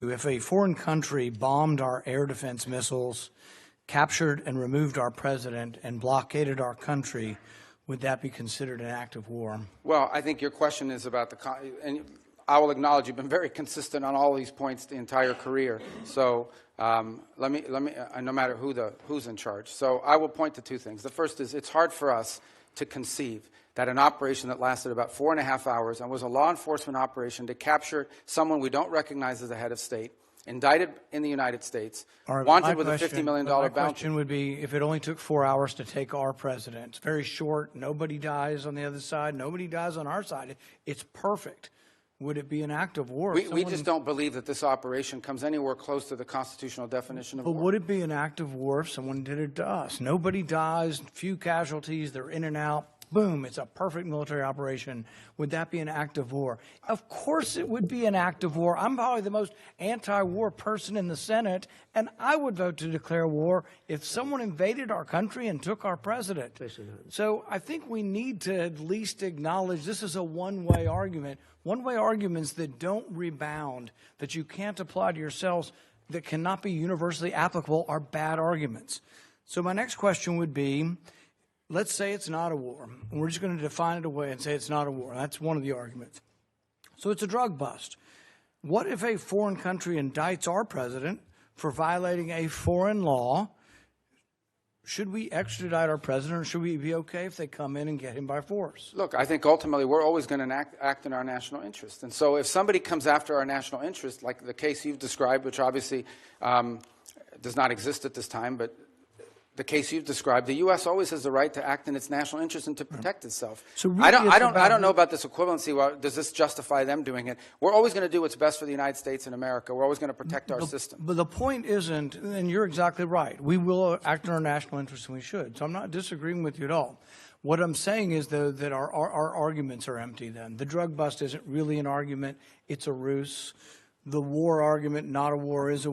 If a foreign country bombed our air defense missiles, captured and removed our president, and blockaded our country, would that be considered an act of war? Well, I think your question is about and I will acknowledge you've been very consistent on all these points the entire career. So let me, no matter who's in charge. So I will point to two things. The first is it's hard for us to conceive that an operation that lasted about 4.5 hours and was a law enforcement operation to capture someone we don't recognize as a head of state, indicted in the United States, wanted with a $50 million bounty. My question would be, if it only took 4 hours to take our president, it's very short, nobody dies on the other side, nobody dies on our side, it's perfect. Would it be an act of war? We just don't believe that this operation comes anywhere close to the constitutional definition of war. But would it be an act of war if someone did it to us? Nobody dies, few casualties, they're in and out. Boom, it's a perfect military operation. Would that be an act of war? Of course it would be an act of war. I'm probably the most anti-war person in the Senate, and I would vote to declare war if someone invaded our country and took our president. So I think we need to at least acknowledge this is a one-way argument. One-way arguments that don't rebound, that you can't apply to yourselves, that cannot be universally applicable are bad arguments. So my next question would be, let's say it's not a war. We're just going to define it away and say it's not a war. That's one of the arguments. So it's a drug bust. What if a foreign country indicts our president for violating a foreign law? Should we extradite our president, or should we be okay if they come in and get him by force? Look, I think ultimately we're always going to act in our national interest. And so if somebody comes after our national interest, like the case you've described, which obviously does not exist at this time, but the case you've described, the U.S. always has the right to act in its national interest and to protect itself. So really I don't know about this equivalency. Well, does this justify them doing it? We're always going to do what's best for the United States and America. We're always going to protect our system. But the point isn't, and you're exactly right, we will act in our national interest, and we should. So I'm not disagreeing with you at all. What I'm saying is, though, that our arguments are empty then. The drug bust isn't really an argument. It's a ruse. The war argument, not a war, is a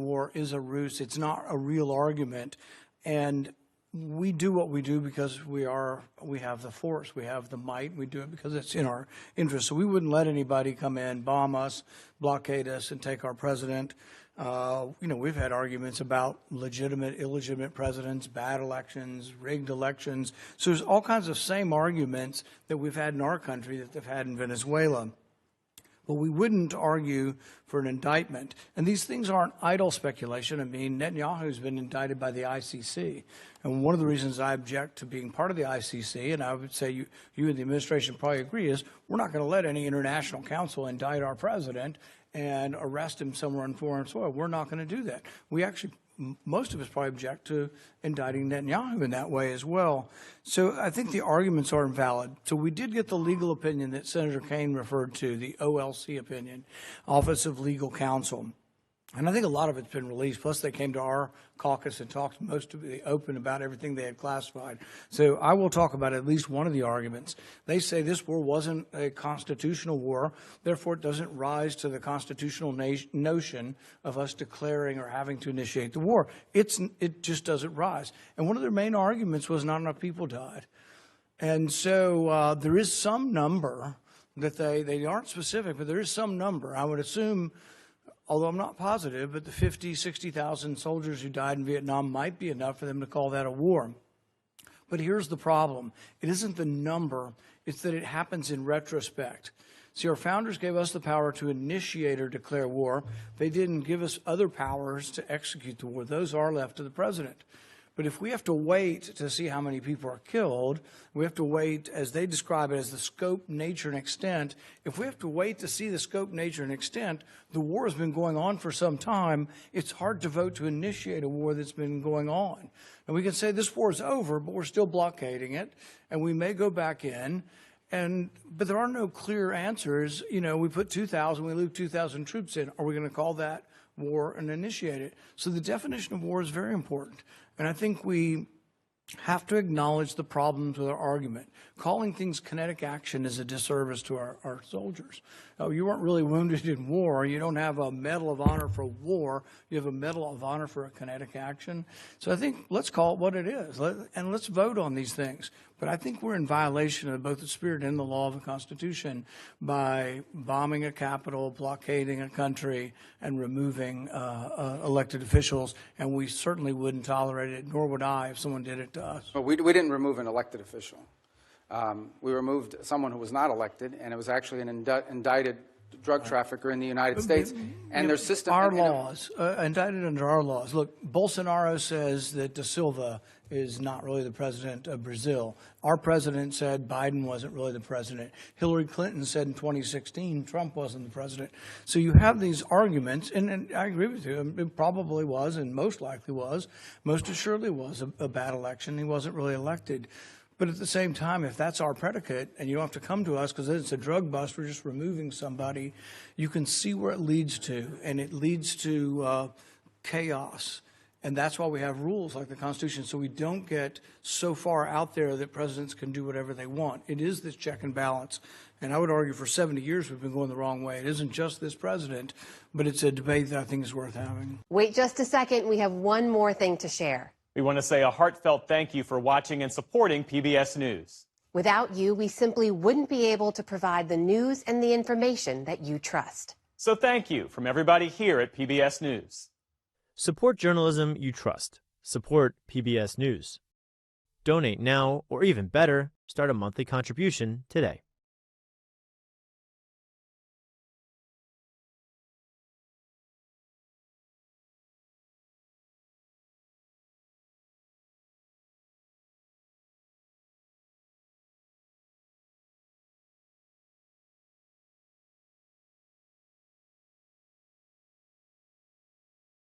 ruse. It's not a real argument. And we do what we do because we have the force, we have the might, we do it because it's in our interest. So we wouldn't let anybody come in, bomb us, blockade us, and take our president. We've had arguments about legitimate, illegitimate presidents, bad elections, rigged elections. So there's all kinds of same arguments that we've had in our country that they've had in Venezuela. But we wouldn't argue for an indictment. And these things aren't idle speculation. I mean, Netanyahu's been indicted by the ICC. And one of the reasons I object to being part of the ICC, and I would say you and the administration probably agree, is we're not going to let any international council indict our president and arrest him somewhere on foreign soil. We're not going to do that. We actually, most of us probably object to indicting Netanyahu in that way as well. So I think the arguments are invalid. So we did get the legal opinion that Senator Kaine referred to, the OLC opinion, Office of Legal Counsel. And I think a lot of it's been released. Plus, they came to our caucus and talked most of it open about everything they had classified. So I will talk about at least one of the arguments. They say this war wasn't a constitutional war, therefore it doesn't rise to the constitutional notion of us declaring or having to initiate the war. It just doesn't rise. And one of their main arguments was not enough people died. And so there is some number that they aren't specific, but there is some number. I would assume, although I'm not positive, but the 50, 60,000 soldiers who died in Vietnam might be enough for them to call that a war. But here's the problem. It isn't the number, it's that it happens in retrospect. See, our founders gave us the power to initiate or declare war. They didn't give us other powers to execute the war. Those are left to the president. But if we have to wait to see how many people are killed, we have to wait, as they describe it, as the scope, nature, and extent. If we have to wait to see the scope, nature, and extent, the war has been going on for some time. It's hard to vote to initiate a war that's been going on. And we can say this war is over, but we're still blockading it, and we may go back in. But there are no clear answers. You know, we put 2,000, we leave 2,000 troops in. Are we going to call that war and initiate it? So the definition of war is very important. And I think we have to acknowledge the problems with our argument. Calling things kinetic action is a disservice to our soldiers. Oh, you weren't really wounded in war. You don't have a Medal of Honor for war. You have a Medal of Honor for a kinetic action. So I think let's call it what it is, and let's vote on these things. But I think we're in violation of both the spirit and the law of the Constitution by bombing a capital, blockading a country, and removing elected officials. And we certainly wouldn't tolerate it, nor would I if someone did it to us. But we didn't remove an elected official. We removed someone who was not elected, and it was actually an indicted drug trafficker in the United States. And their system... Our laws, indicted under our laws. Look, Bolsonaro says that Da Silva is not really the president of Brazil. Our president said Biden wasn't really the president. Hillary Clinton said in 2016 Trump wasn't the president. So you have these arguments, and I agree with you. It probably was, and most likely was, most assuredly was a bad election. He wasn't really elected. But at the same time, if that's our predicate, and you don't have to come to us because it's a drug bust, we're just removing somebody, you can see where it leads to, and it leads to chaos. And that's why we have rules like the Constitution, so we don't get so far out there that presidents can do whatever they want. It is this check and balance. And I would argue for 70 years we've been going the wrong way. It isn't just this president, but it's a debate that I think is worth having. Wait just a second. We have one more thing to share. We want to say a heartfelt thank you for watching and supporting PBS News. Without you, we simply wouldn't be able to provide the news and the information that you trust. So thank you from everybody here at PBS News. Support journalism you trust. Support PBS News. Donate now, or even better, start a monthly contribution today.